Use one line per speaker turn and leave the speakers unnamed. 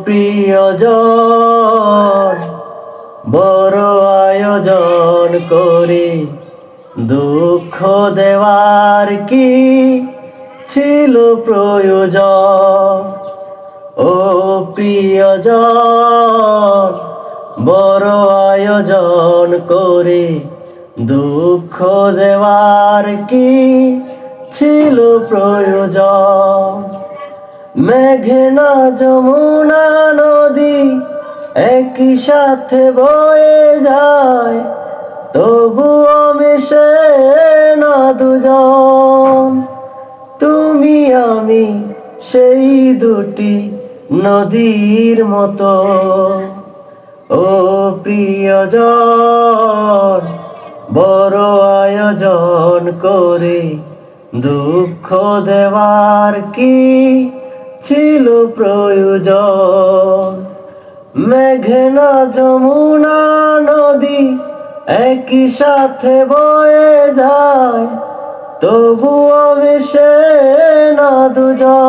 প্রিয়জন, বড় আয়োজন করে দুঃখ দেওয়ার কি ছিল প্রয়োজন? ও প্রিয়জন, বড় আয়োজন করে দুঃখ দেওয়ার কি ছিল প্রয়োজন? মেঘনা যমুনা নদী একই সাথে বয়ে যায়, তবুও মিশে না দুজন। তুমি আমি সেই দুটি নদীর মতো। ও প্রিয়জন, বড় আয়োজন করে দুঃখ দেওয়ার কি ছিল প্রয়োজন? মেঘনা যমুনা নদী একই সাথে বয়ে যায়, তবুও মিশে না দুজন।